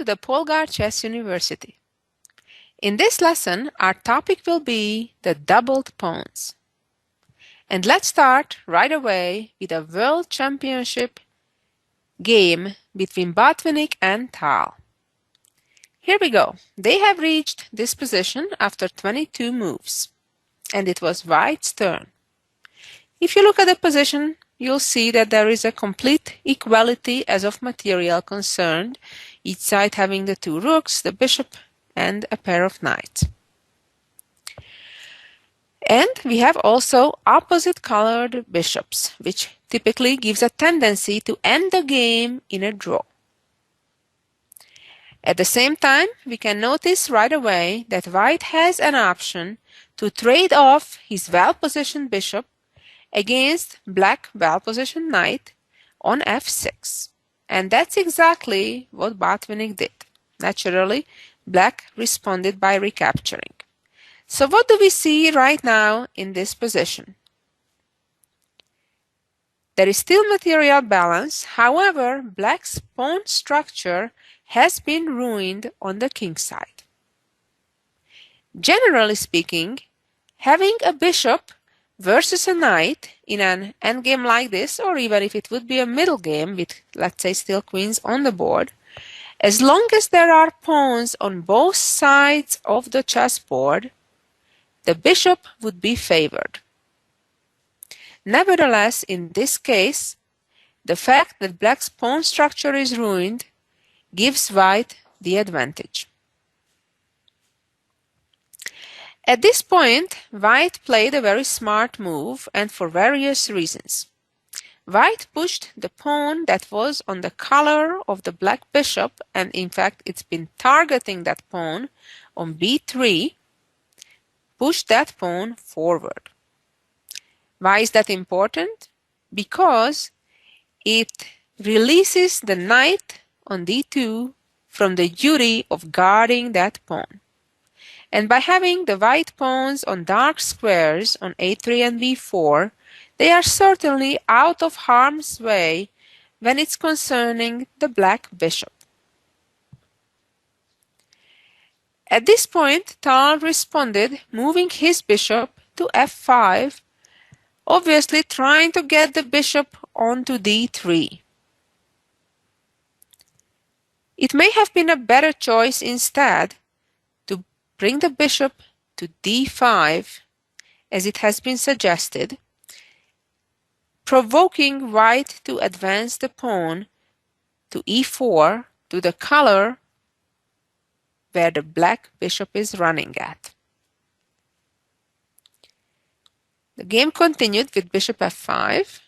the Polgar Chess University. In this lesson, our topic will be the doubled pawns. And let's start right away with a World Championship game between Botvinik and Tal. Here we go. They have reached this position after 22 moves, and it was White's turn. If you look at the position, you'll see that there is a complete equality as of material concerned, each side having the two rooks, the bishop, and a pair of knights. And we have also opposite colored bishops, which typically gives a tendency to end the game in a draw. At the same time, we can notice right away that White has an option to trade off his well-positioned bishop against Black well-positioned knight on f6. And that's exactly what Botvinik did. Naturally, Black responded by recapturing. So what do we see right now in this position? There is still material balance, however, Black's pawn structure has been ruined on the king side. Generally speaking, having a bishop versus a knight in an endgame like this, or even if it would be a middle game with, let's say, still queens on the board, as long as there are pawns on both sides of the chessboard, the bishop would be favored. Nevertheless, in this case, the fact that Black's pawn structure is ruined gives White the advantage. At this point, White played a very smart move, and for various reasons. White pushed the pawn that was on the color of the Black bishop, and in fact it's been targeting that pawn on b3, pushed that pawn forward. Why is that important? Because it releases the knight on d2 from the duty of guarding that pawn. And by having the white pawns on dark squares on a3 and b4, they are certainly out of harm's way when it's concerning the Black bishop. At this point, Tal responded, moving his bishop to f5, obviously trying to get the bishop onto d3. It may have been a better choice instead to bring the bishop to d5, as it has been suggested, provoking White to advance the pawn to e4 to the color where the Black bishop is running at. The game continued with bishop f5,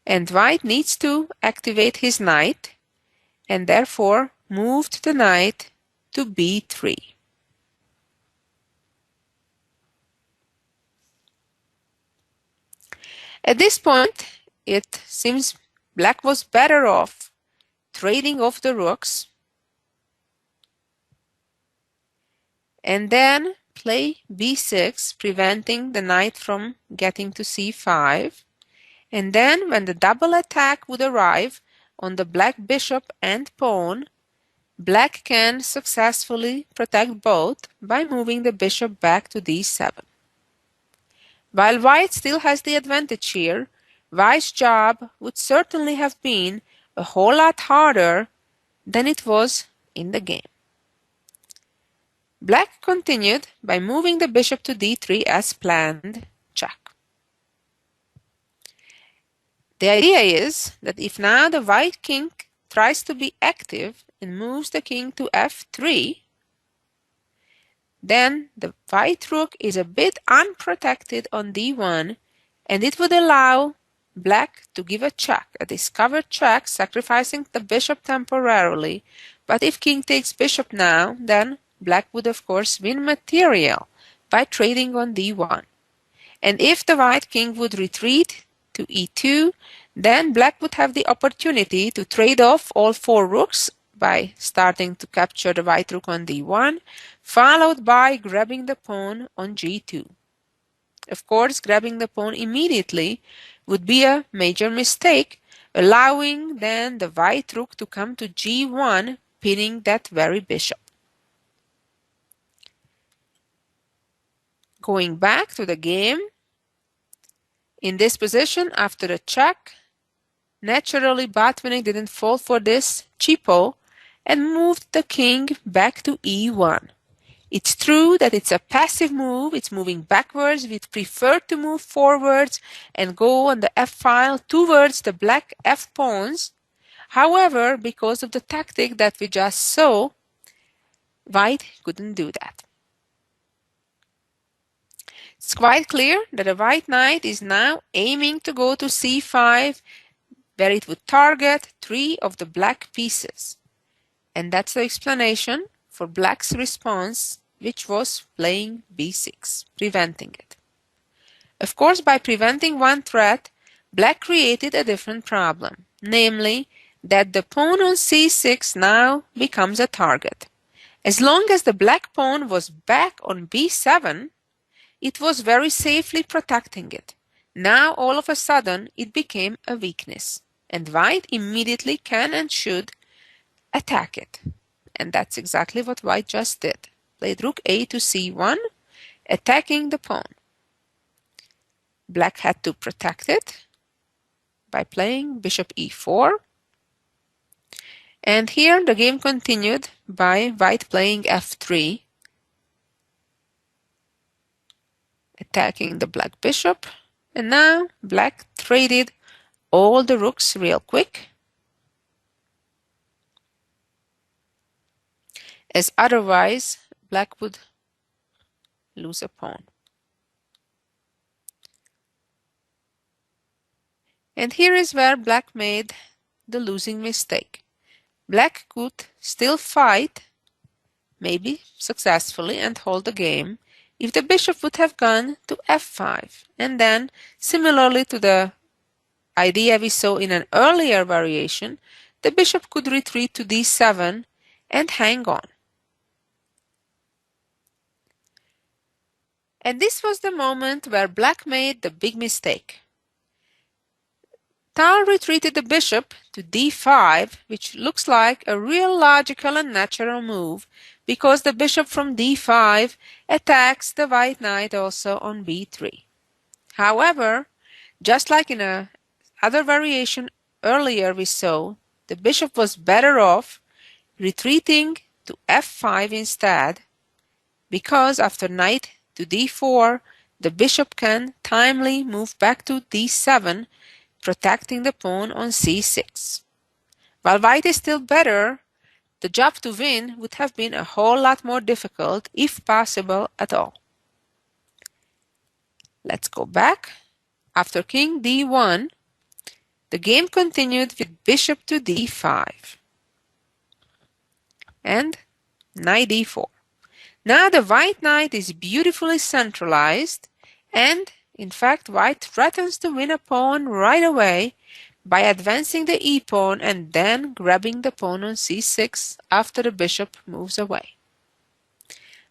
and White needs to activate his knight and therefore moved the knight to b3. At this point, it seems Black was better off trading off the rooks and then play b6, preventing the knight from getting to c5. And then when the double attack would arrive on the Black bishop and pawn, Black can successfully protect both by moving the bishop back to d7. While White still has the advantage here, White's job would certainly have been a whole lot harder than it was in the game. Black continued by moving the bishop to d3 as planned, check. The idea is that if now the White king tries to be active and moves the king to f3, then the White rook is a bit unprotected on d1, and it would allow Black to give a check, a discovered check, sacrificing the bishop temporarily. But if king takes bishop now, then Black would of course win material by trading on d1. And if the White king would retreat to e2, then Black would have the opportunity to trade off all four rooks by starting to capture the White rook on d1, followed by grabbing the pawn on g2. Of course, grabbing the pawn immediately would be a major mistake, allowing then the White rook to come to g1, pinning that very bishop. Going back to the game, in this position after the check, naturally Botvinik didn't fall for this cheapo and moved the king back to e1. It's true that it's a passive move, it's moving backwards. We'd prefer to move forwards and go on the f file towards the black f pawns. However, because of the tactic that we just saw, white couldn't do that. It's quite clear that the white knight is now aiming to go to c5, where it would target 3 of the black pieces. And that's the explanation for black's response, which was playing b6, preventing it. Of course, by preventing one threat, black created a different problem, namely that the pawn on c6 now becomes a target. As long as the black pawn was back on b7, it was very safely protecting it. Now all of a sudden it became a weakness, and white immediately can and should attack it. And that's exactly what white just did. Played rook a to c1, attacking the pawn. Black had to protect it by playing bishop e4. And here the game continued by white playing f3, attacking the black bishop. And now black traded all the rooks real quick, as otherwise black would lose a pawn. And here is where black made the losing mistake. Black could still fight, maybe successfully, and hold the game if the bishop would have gone to f5. And then, similarly to the idea we saw in an earlier variation, the bishop could retreat to d7 and hang on. And this was the moment where black made the big mistake. Tal retreated the bishop to d5, which looks like a real logical and natural move, because the bishop from d5 attacks the white knight also on b3. However, just like in a other variation earlier we saw, the bishop was better off retreating to f5 instead, because after knight to d4, the bishop can timely move back to d7, protecting the pawn on c6. While white is still better, the job to win would have been a whole lot more difficult, if possible at all. Let's go back. After king d1, the game continued with bishop to d5 and knight d4. Now the white knight is beautifully centralized, and in fact white threatens to win a pawn right away by advancing the e-pawn and then grabbing the pawn on c6 after the bishop moves away.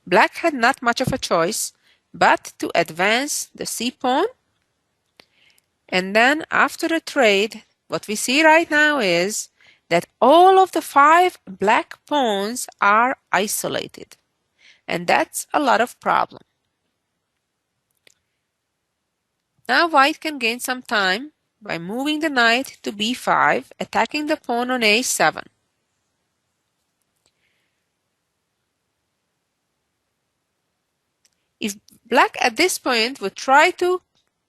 Black had not much of a choice but to advance the c-pawn, and then after the trade, what we see right now is that all of the 5 black pawns are isolated, and that's a lot of problem. Now white can gain some time by moving the knight to b5, attacking the pawn on a7. If black at this point would try to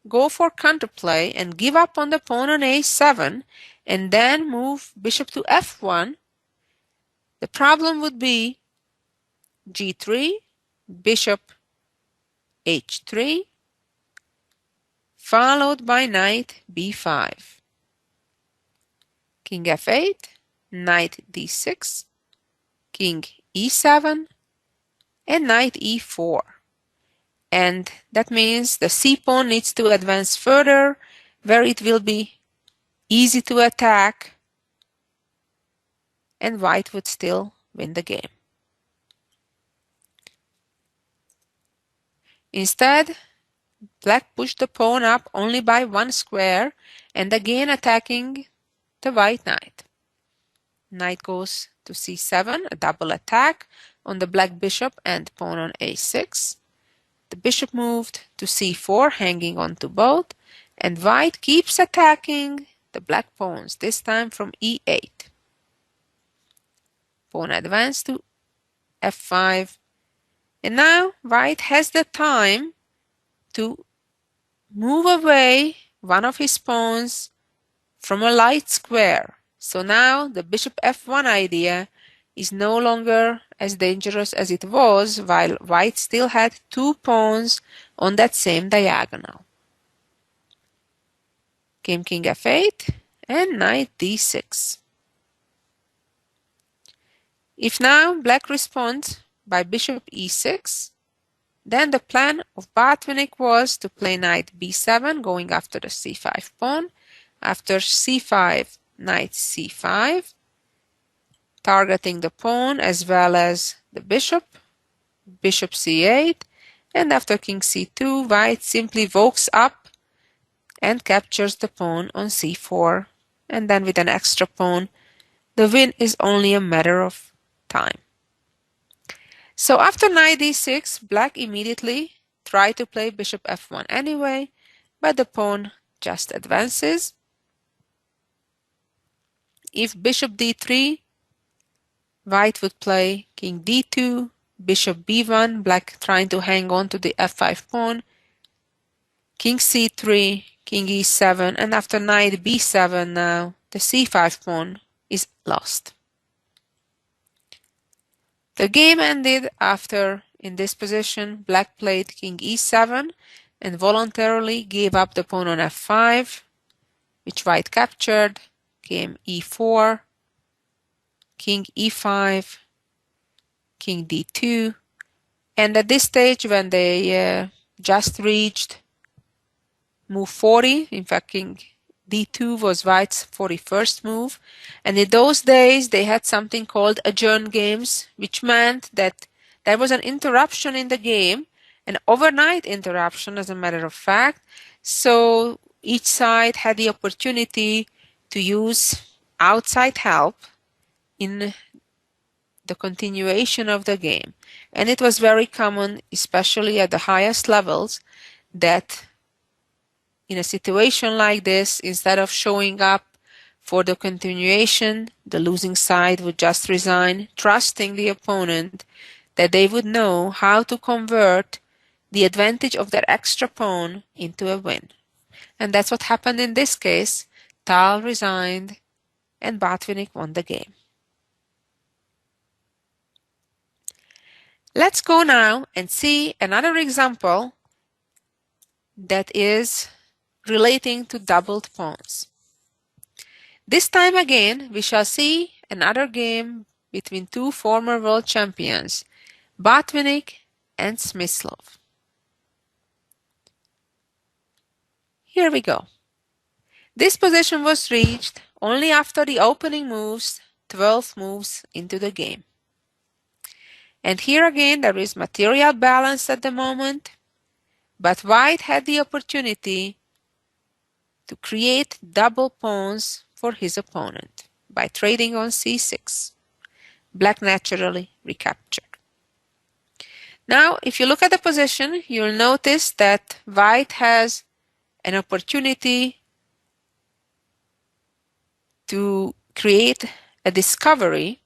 go for counterplay and give up on the pawn on a7 and then move bishop to f1, the problem would be g3, bishop h3, followed by knight b5, king f8, knight d6, king e7, and knight e4. And that means the c-pawn needs to advance further, where it will be easy to attack, and white would still win the game. Instead, black pushed the pawn up only by 1 square and again attacking the white knight. knight goes to c7, a double attack on the black bishop and pawn on a6. The bishop moved to c4, hanging on to both, and white keeps attacking the black pawns, this time from e8. Pawn advanced to f5, and now white has the time to move away one of his pawns from a light square. So now the bishop f1 idea is no longer as dangerous as it was while white still had two pawns on that same diagonal. Came king f8 and knight d6. If now black responds by bishop e6, then the plan of Botvinik was to play knight b7, going after the c5 pawn. After c5, knight c5, targeting the pawn as well as the bishop, bishop c8, and after king c2, white simply walks up and captures the pawn on c4, and then with an extra pawn, the win is only a matter of time. So after knight d6, black immediately tried to play bishop f1 anyway, but the pawn just advances. If bishop d3, white would play king d2, bishop b1, black trying to hang on to the f5 pawn, king c3, king e7, and after knight b7 now, the c5 pawn is lost. The game ended after, in this position, black played king e7 and voluntarily gave up the pawn on f5, which white captured. Came e4, king e5, king d2, and at this stage when they just reached move 40, in fact king d2 was white's 41st move, and in those days they had something called adjourn games, which meant that there was an interruption in the game, an overnight interruption as a matter of fact, so each side had the opportunity to use outside help in the continuation of the game. And it was very common, especially at the highest levels, that in a situation like this, instead of showing up for the continuation, the losing side would just resign, trusting the opponent that they would know how to convert the advantage of their extra pawn into a win. And that's what happened in this case. Tal resigned and Botvinik won the game. Let's go now and see another example that is relating to doubled pawns. This time again, we shall see another game between two former world champions, Botvinik and Smyslov. Here we go. This position was reached only after the opening moves, 12 moves into the game. And here again there is material balance at the moment, but white had the opportunity to create double pawns for his opponent by trading on c6. Black naturally recaptured. Now, if you look at the position, you'll notice that white has an opportunity to create a discovery,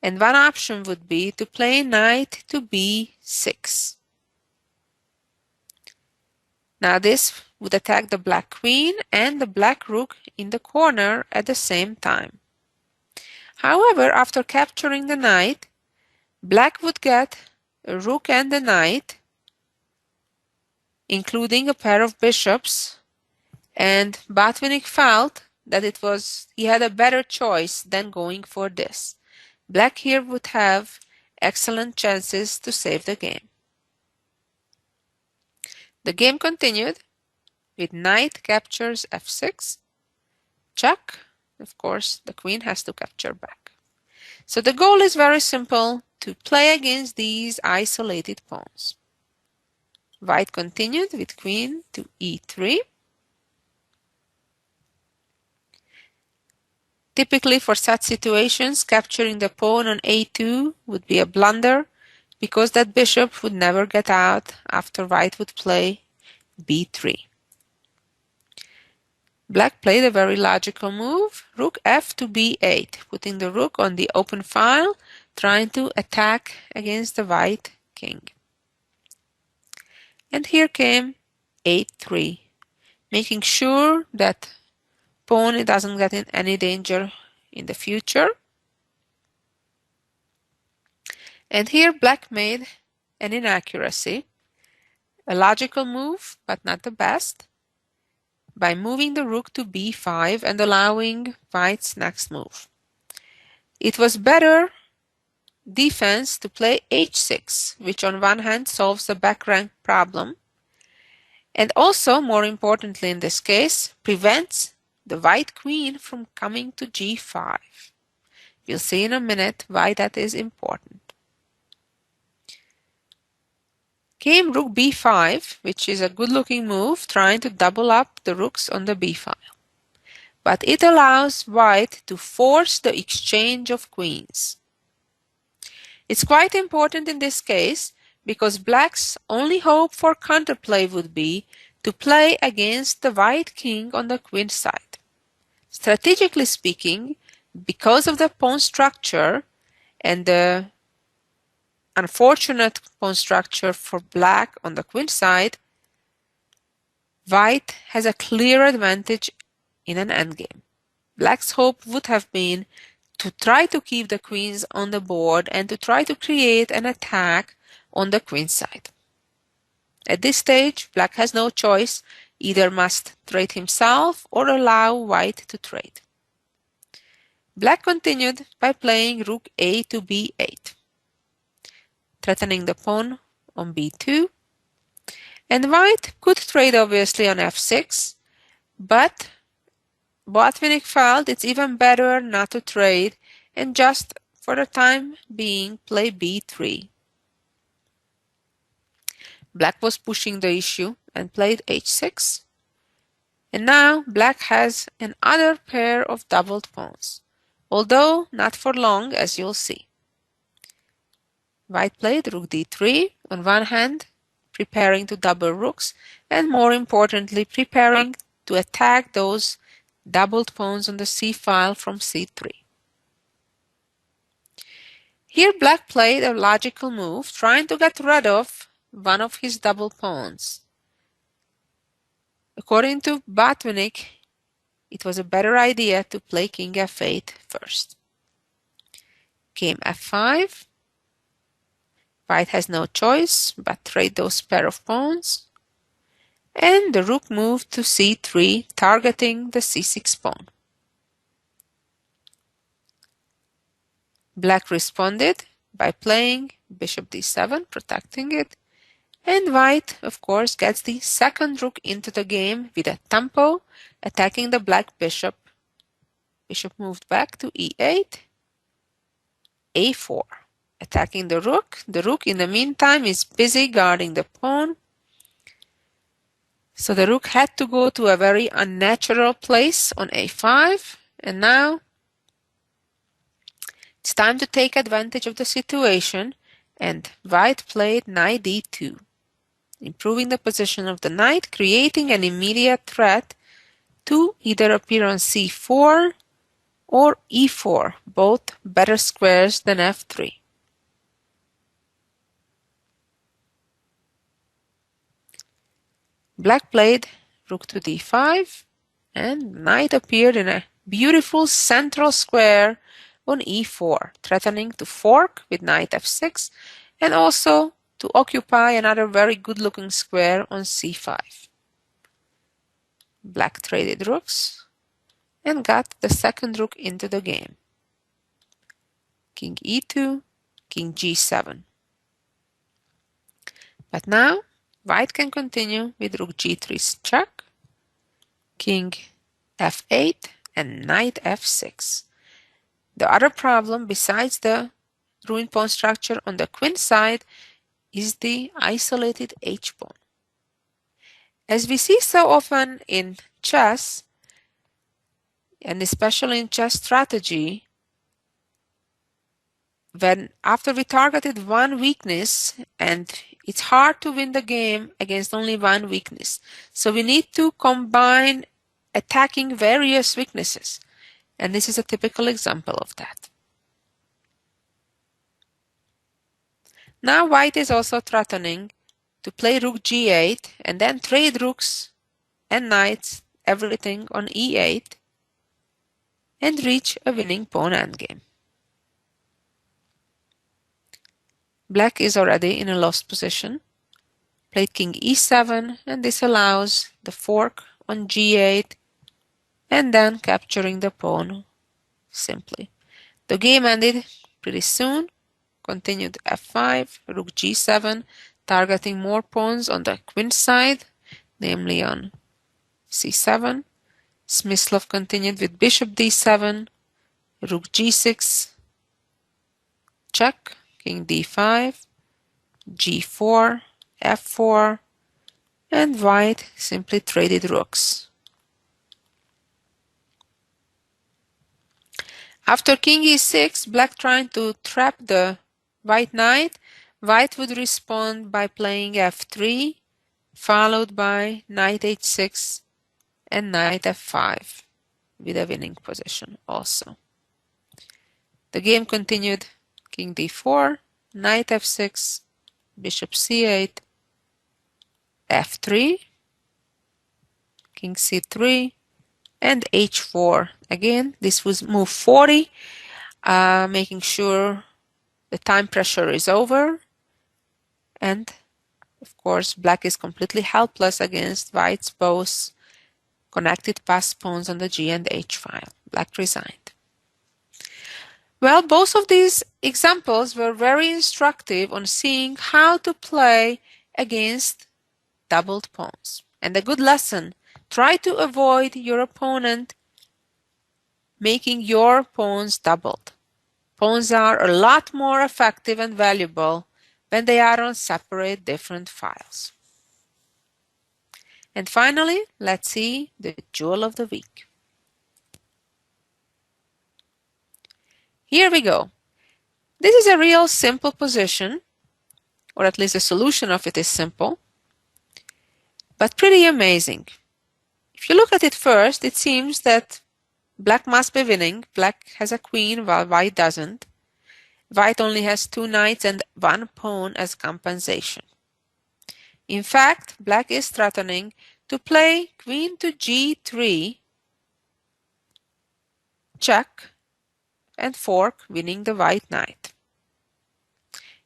and one option would be to play knight to b6. Now this would attack the black queen and the black rook in the corner at the same time. However, after capturing the knight, black would get a rook and a knight, including a pair of bishops, and Botvinik felt that he had a better choice than going for this. Black here would have excellent chances to save the game. The game continued with knight captures f6, check. Of course, the queen has to capture back. So the goal is very simple, to play against these isolated pawns. White continued with queen to e3. Typically for such situations, capturing the pawn on a2 would be a blunder because that bishop would never get out after white would play b3. Black played a very logical move, rook f to b8, putting the rook on the open file, trying to attack against the white king. And here came a3, making sure that pawn doesn't get in any danger in the future. And here black made an inaccuracy, a logical move, but not the best, by moving the rook to b5 and allowing white's next move. It was better defense to play h6, which on one hand solves the back rank problem, and also, more importantly in this case, prevents the white queen from coming to g5. We'll see in a minute why that is important. Came rook b5, which is a good-looking move, trying to double up the rooks on the b file. But it allows white to force the exchange of queens. It's quite important in this case because black's only hope for counterplay would be to play against the white king on the queen side. Strategically speaking, because of the pawn structure and the unfortunate pawn structure for black on the queen side, white has a clear advantage in an endgame. Black's hope would have been to try to keep the queens on the board and to try to create an attack on the queen side. At this stage, black has no choice, either must trade himself or allow white to trade. Black continued by playing rook a to b8, threatening the pawn on b2, and white could trade obviously on f6, but Botvinik felt it's even better not to trade and just for the time being play b3. Black was pushing the issue and played h6, and now black has another pair of doubled pawns, although not for long, as you'll see. White played rook d3, on one hand preparing to double rooks, and more importantly preparing to attack those doubled pawns on the c file from c3. Here black played a logical move, trying to get rid of one of his double pawns. According to Botvinik, it was a better idea to play king f8 first. Came f5. White has no choice but trade those pair of pawns, and the rook moved to c3, targeting the c6 pawn. Black responded by playing bishop d7, protecting it, and white, of course, gets the second rook into the game with a tempo, attacking the black bishop. Bishop moved back to e8, a4, attacking the rook. The rook, in the meantime, is busy guarding the pawn. So the rook had to go to a very unnatural place on a5, and now it's time to take advantage of the situation, and white played knight d2, improving the position of the knight, creating an immediate threat to either appear on c4 or e4, both better squares than f3. Black played rook to d5, and knight appeared in a beautiful central square on e4, threatening to fork with knight f6 and also to occupy another very good-looking square on c5. Black traded rooks and got the second rook into the game. King e2, king g7. But now white can continue with rook g3 check, king f8, and knight f6. The other problem, besides the ruined pawn structure on the queen side, is the isolated h-pawn. As we see so often in chess, and especially in chess strategy, when after we targeted one weakness, and it's hard to win the game against only one weakness. So we need to combine attacking various weaknesses. And this is a typical example of that. Now white is also threatening to play rook g8 and then trade rooks and knights, everything on e8, and reach a winning pawn endgame. Black is already in a lost position. Played king e7, and this allows the fork on g8 and then capturing the pawn simply. The game ended pretty soon. Continued f5, rook g7, targeting more pawns on the queen side, namely on c7. Smyslov continued with bishop d7, rook g6, check, king d5, g4, f4, and white simply traded rooks. After king e6, black trying to trap the white knight, white would respond by playing f3, followed by knight h6 and knight f5 with a winning position also. The game continued king d4, knight f6, bishop c8, f3, king c3, and h4. Again, this was move 40, making sure the time pressure is over. And of course, black is completely helpless against white's both connected passed pawns on the g and h file. Black resigned. Well, both of these examples were very instructive on seeing how to play against doubled pawns. And a good lesson, try to avoid your opponent making your pawns doubled. Pawns are a lot more effective and valuable when they are on separate different files. And finally, let's see the jewel of the week. Here we go. This is a real simple position, or at least the solution of it is simple, but pretty amazing. If you look at it first, it seems that black must be winning. Black has a queen while white doesn't. White only has 2 knights and 1 pawn as compensation. In fact, black is threatening to play queen to g3, check, and fork, winning the white knight.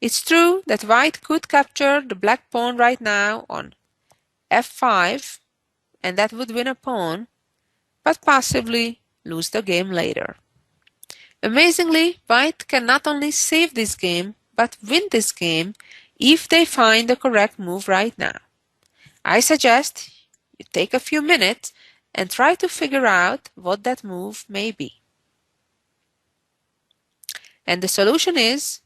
It's true that white could capture the black pawn right now on f5, and that would win a pawn, but possibly lose the game later. Amazingly, white can not only save this game, but win this game if they find the correct move right now. I suggest you take a few minutes and try to figure out what that move may be. And the solution is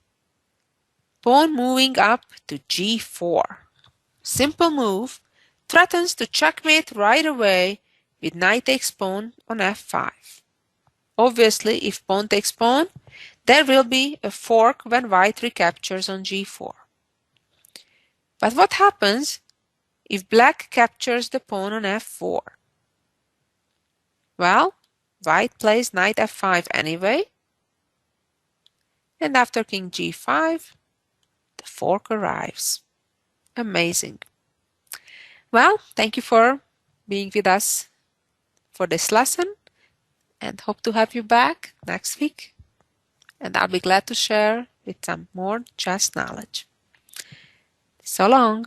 pawn moving up to g4. Simple move, threatens to checkmate right away with knight takes pawn on f5. Obviously, if pawn takes pawn, there will be a fork when white recaptures on g4. But what happens if black captures the pawn on f4? Well, white plays knight f5 anyway, and after king g5, the fork arrives. Amazing. Well, thank you for being with us for this lesson, and hope to have you back next week. And I'll be glad to share with some more chess knowledge. So long.